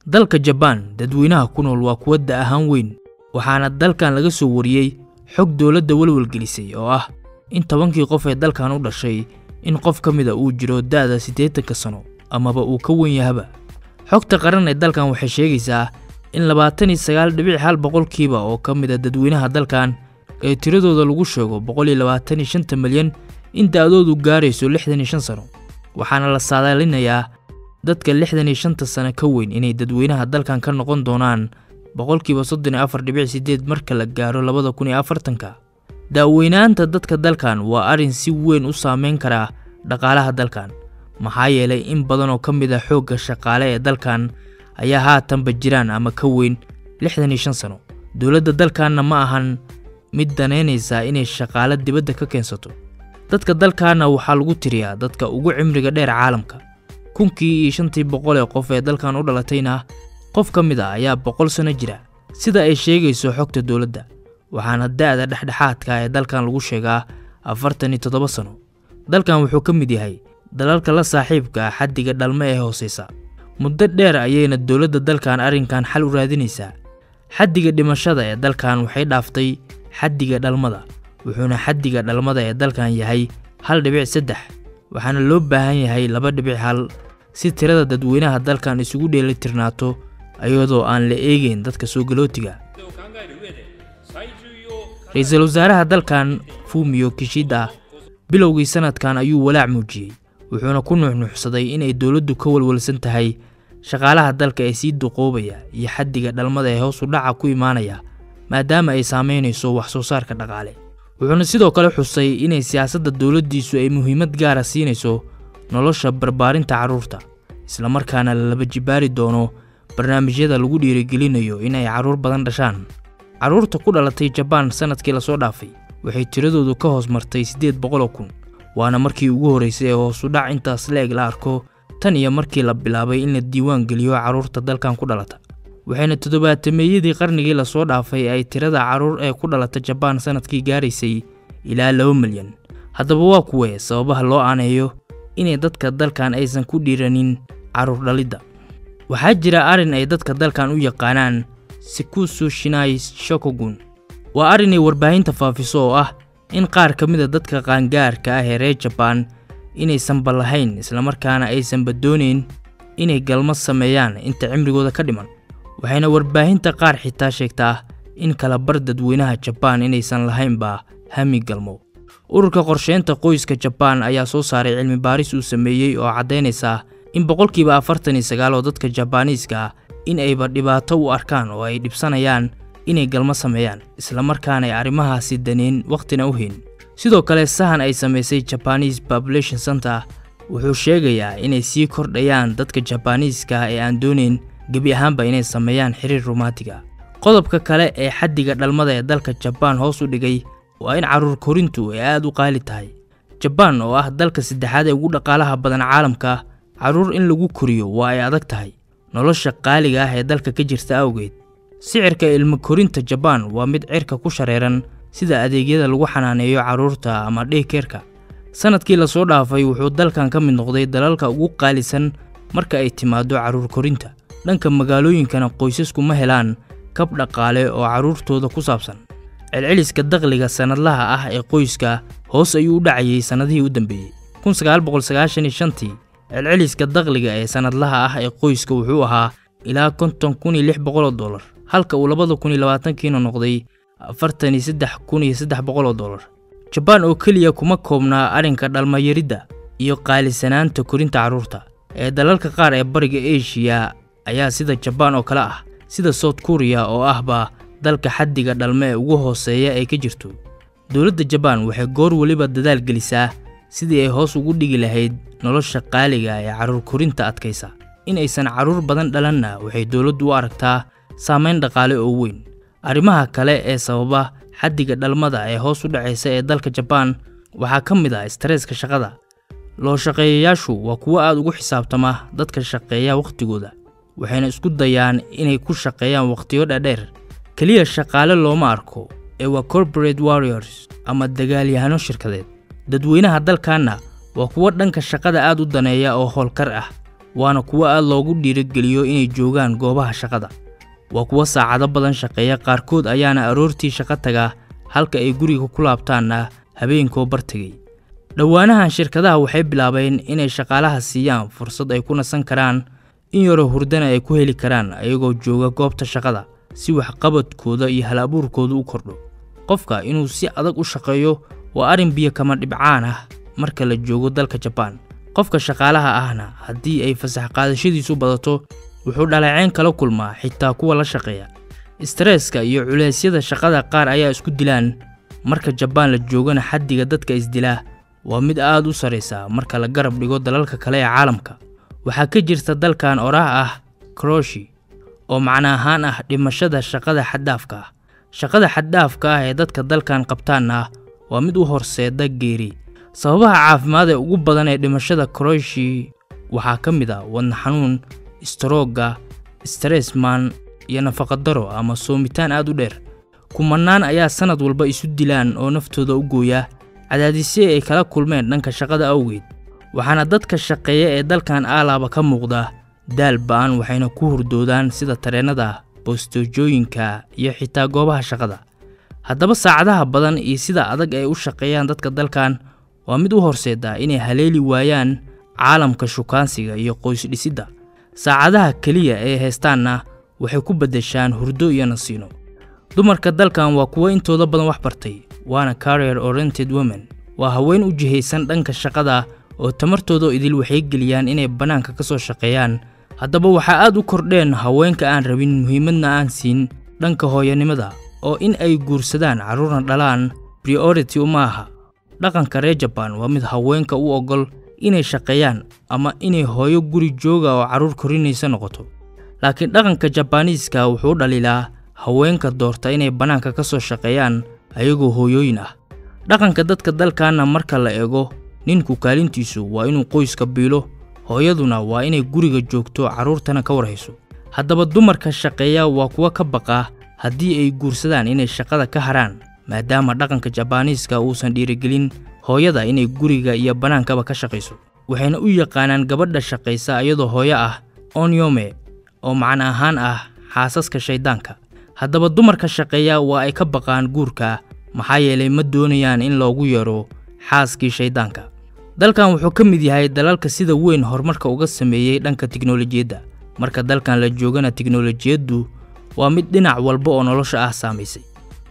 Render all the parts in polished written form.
dalka Japan dadweynaha ku nool waa kuwa da ahaan weyn waxaana dalkan laga soo wariyay xog dawladda walwalgelisay oo ah in 10kii qof ee dalkan u dhashay in qof kamid uu jiro da'da 80 sano amaba uu ka weyn yahay xogta qaran ee dalkan waxay sheegaysaa in 29.1% oo kamid dadweynaha dalkan ay tiradooda lagu sheego 125 milyan in da'doodu gaarayso 65 sano waxaana la saadaalinayaa dadka 65 sano ka weyn inay dadweynaha dalkan ka noqon doonaan 34.8 marka la gaaro 2040 daaweynaanta dadka dalkan waa arin si weyn u saameyn kara dhaqaalaha dalkan maxaa yeelay in badan oo kamid ah xoogga shaqaale ee dalkan ayaa haatan jiraan ama ka weyn 65 sano dawladda dalkan ma ahan mid daneynaysa inay shaqaale dibadda ka keensato dadka dalkan waxa lagu tiriyaa dadka ugu cimriga dheer caalamka kunkii 500 qof ee dalkan u dhalatayna qof kamid ah ayaa 100 sano jira sida ay sheegayso xogta dawladda waxaana da'da dhexdhexaadka ee dalkan lagu sheegaa 47 sano dalkan wuxuu ka mid yahay dalalka la saaxiibka xaddiga dhalmo ee hooseysa muddo dheer ayayna dawladda dalkan arinkan xal u raadinaysaa xaddiga dhimashada ee dalkan waxay dhaaftay xaddiga dhalmada wuxuuna xaddiga dhalmada ee dalkan yahay 1.3 waxaana loo baahan yahay 2.1 si tirada dadweynaha dalkan isugu dheelitirnaato ayadoo aan la eegayn dadka soo galootiga ra'iisul wasaaraha dalkan Fumio Kishida bilowgii sanadkan ayuu walaac muujiyay wuxuuna ku nuuxnuuxsaday in ay dawladdu ka walwalsan tahay shaqaalaha dalka ee sii duqoobaya iyo xaddiga dhalmada ee hoos u dhaca ku imaanaya maadaama ay saameynayso wax soo saarka dhaqaale wuxuuna sidoo kale xusay inay siyaasadda dawladdiisu ay muhiimad gaar ah siinayso nolosha barbaarinta carruurta isla markaana la laba jibaari doono barnaamijyada lagu dhiirigelinayo in ay carruur badan dhashaan carruurta ku dhalatay Japan sanadkii la soo dhaafay waxay tiradoodu ka hoos martay 800,000 waana markii ugu horeysay ee hoos u dhac intaas leeg la arko tan iyo markii la bilaabay in la diiwaan geliyo carruurta dalkan ku dhalata waxayna 70meeyadii qarnigii la soo dhaafay ay tirada carruur ee ku dhalata Japan sanadkii gaaraysay ilaa 2 milyan haddaba waa kuwee sababaha loo aaneeyo inay dadka dalkan aysan ku dhiiranin carruur dhalidda waxaa jira arin ay dadka dalkan u yaqaanaan Shikusu Shinai Shokogun waa arin ay warbaahinta faafiso oo ah in qaar kamid dadka qaangaarka ah ee reer Japan inaysan balahayn isla markaana aysan badoonin inay galmo sameeyaan inta cimrigooda ka dhiman waxayna warbaahinta qaar xitaa sheegtaa in kala bar dadweynaha Japan inaysan lahaynba hami galmo ururka qorsheynta qoyska Japan ayaa soo saaray cilmi baaris uu sameeyay oo cadeynaysa in 49% oo dadka Japanese-ka in ayba dhibaato u arkaan oo ay dhibsanayaan inay galmo sameeyaan isla markaana ay arimahaasi daneen waqtina u heen sidoo kale sahan ay sameysay Japanese Population Center wuxuu sheegayaa inay sii kordhayaan dadka Japanese-ka ee aan doonayn gabi ahaanba inay sameeyaan xiriir romantiga qodobka kale ee xaddiga dhalmada ee dalka Japan hoos u dhigay waa in carruur korintu ay aad u qaali tahay Japan oo ah dalka saddexaad ee ugu dhaqaalaha badan caalamka carruur in lagu koriyo waa ay adag tahay nolosha qaaliga ah ee dalka ka jirta awgeed sicirka ilmo korinta Japan waa mid cirka ku shareeran sida adeegyada lagu xanaaneeyo carruurta ama daycare-ka sanadkii la soo dhaafay wuxuu dalkan ka mid noqday dalalka ugu qaalisan marka ay timaado carruur korinta dhanka magaalooyinkana qoysasku ma helaan kab dhaqaale oo carruurtooda ku saabsan celceliska dakhliga sanadlaha ah ee qoyska hoos ayuu u dhacayay sanadihii u dambeeyay 1995 celceliska dakhliga ee sanadlaha ah ee qoyska wuxuu ahaa ilaa $50,600 halka uu 2020kiina noqday $43,300 Japan oo kaliya kuma koobnaa arinka dhalmo yaridda iyo qaalisanaanta korinta carruurta ee dalalka qaar ee bariga Asia ayaa sida Japan oo kala ah sida South Korea oo ahba dalka xaddiga dhalmo ee ugu hooseeya ay ka jirto dawladda Japan waxay goor waliba dadaal gelisaa sidii ay hoos ugu dhigi lahayd nolosha qaaliga ee carruur korinta adkaysa in aysan carruur badan dhalanna waxay dawladdu u aragtaa saameyn dhaqaale oo weyn arimaha kale ee sababa xaddiga dhalmada ee hoos u dhacaysa ee dalka Japan waxaa ka mid ah stresska shaqada loo shaqeeyayaashu waa kuwa aad ugu xisaabtama dadka shaqeeya waqtigooda waxayna isku dayaan inay ku shaqeeyaan waqtiyo dheer kaliya shaqaale looma arko ee waa corporate warriors ama dagaalyahano shirkadeed dadweynaha dalkaana waa kuwa dhanka shaqada aad u daneeya oo howlkar ah waana kuwa aad loogu dhiirigeliyo inay joogaan goobaha shaqada. waa kuwa saacado badan shaqeeya, qaarkood ayaana aroortii shaqo taga halka ay guriga ku laabtaanna habeenkoo bartagay. dhawaanahan shirkadaha waxay bilaabeen inay shaqaalaha siiyaan fursad ay ku nasan karaan, in yaro hurdana ay ku heli karaan ayagoo jooga goobta shaqada si wax qabadkooda iyo hal abuurkooda u kordho. qofka inuu si adag u shaqeeyo waa arrin biyo kama dhibcaan ah marka la joogo dalka Japan. qofka shaqaalaha ahna haddii ay fasax qaadashadiisu badato wuxuu dhaleeceyn kala kulmaa xitaa kuwa la shaqeeya. stresska iyo culeysyada shaqada qaar ayaa isku dilaan. marka Japan la joogana xaddiga dadka isdilaa waa mid aad u sareysa marka la garab dhigo dalalka kale ee caalamka. waxaa ka jirta dalkan oraah ah Kroshi oo macna ahaan ah dhimashada shaqada xad-dhaafka ah. shaqada xad-dhaafka ah ee dadka dalkan qabtaanna waa mid u horseeda geeri. sababaha caafimaad ee ugu badan ee dhimashada Kroshi waxaa ka mid ah wadna xanuun, strooga, stressman iyo nafaqo daro ama soomitaan aad u dheer. kumanaan ayaa sanad walba isu dilaan oo naftooda u gooya cadaadisyo ay kala kulmeen dhanka shaqada awgeed. waxaana dadka shaqeeya ee dalkan aalaaba ka muuqda daal ba'an, waxayna ku hurdoodaan sida tareenada, boostojooyinka iyo xitaa goobaha shaqada. haddaba saacadaha badan iyo sida adag ay u shaqeeyaan dadka dalkan waa mid u horseeda inay haleeli waayaan caalamka shukaansiga iyo qoys dhisidda. saacadaha kaliya ee heestaanna waxay ku bedeshaan hurdo iyo nasiino. dumarka dalkan waa kuwa intooda badan wax bartay, waana career oriented women. waa haween u jihaysan dhanka shaqada oo tamartooda idil waxay geliyaan inay banaanka ka soo shaqeeyaan. haddaba waxaa aad u kordheen haweenka aan rabin muhiimadna aan siin dhanka hooyanimada, oo in ay guursadaan carruurna dhalaan priority uma aha. dhaqanka reer Japan waa mid haweenka u ogol inay shaqeeyaan ama inay hooyo guri jooga oo carruur korinaysa noqoto. laakiin dhaqanka Japaaniiska wuxuu dhaliilaa haweenka doorta inay banaanka ka soo shaqeeyaan ayagoo hooyooyin ah. dhaqanka dadka dalkaana marka la eego, ninku kaalintiisu waa inuu qoyska biilo, hooyaduna waa inay guriga joogto carruurtana ka warhayso. haddaba dumarka shaqeeya waa kuwa ka baqa haddii ay guursadaan inay shaqada ka haraan, maadaama dhaqanka Japaaniiska uusan dhiirigelin hooyada inay guriga iyo banaankaba ka shaqeyso. waxayna u yaqaanaan gabadha shaqeysa iyadoo hooyo ah onyome, oo macna ahaan ah xaasaska shaydaanka. haddaba dumarka shaqeeya waa ay ka baqaan guurka maxaa yeelay ma doonayaan in loogu yeero xaaskii shaydaanka. dalkan wuxuu ka mid yahay dalalka sida weyn horumarka uga sameeyay dhanka tiknoolajiyadda. marka dalkan la joogana tiknoolajiyaddu waa mid dhinac walba oo nolosha ah saameysay.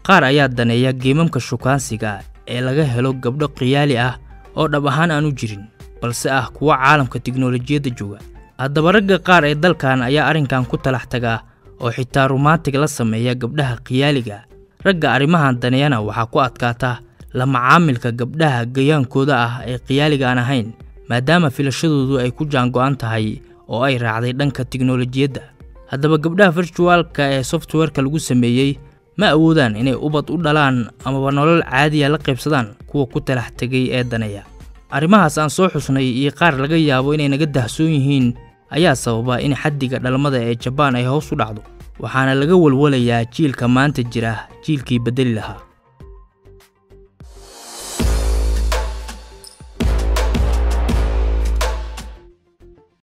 qaar ayaa daneeya geemamka shukaansiga ee laga helo gabdho qiyaali ah oo dhab ahaan aan u jirin, balse ah kuwa caalamka tiknoolajiyadda jooga. haddaba ragga qaar ee dalkan ayaa arrinkan ku talax taga oo xitaa romantic la sameeya gabdhaha qiyaaliga. ragga arrimahan daneeyana waxaa ku adkaata la macaamilka gabdhaha gayaankooda ah ee qiyaaliga aan ahayn, maadaama filashadoodu ay ku jaango'an tahay oo ay raacday dhanka tiknoolajiyadda. haddaba gabdhaha virtualka ee softwareka lagu sameeyey ma awoodaan inay ubad u dhalaan amaba nolol caadiya la qaybsadaan kuwa ku talax tegay ee daneeya. arrimahaas aan soo xusnay iyo qaar laga yaabo inay naga dahsoon yihiin ayaa sababa in xaddiga dhalmada ee Japan ay hoos u dhacdo, waxaana laga walwalayaa jiilka maanta jira jiilkii bedeli lahaa.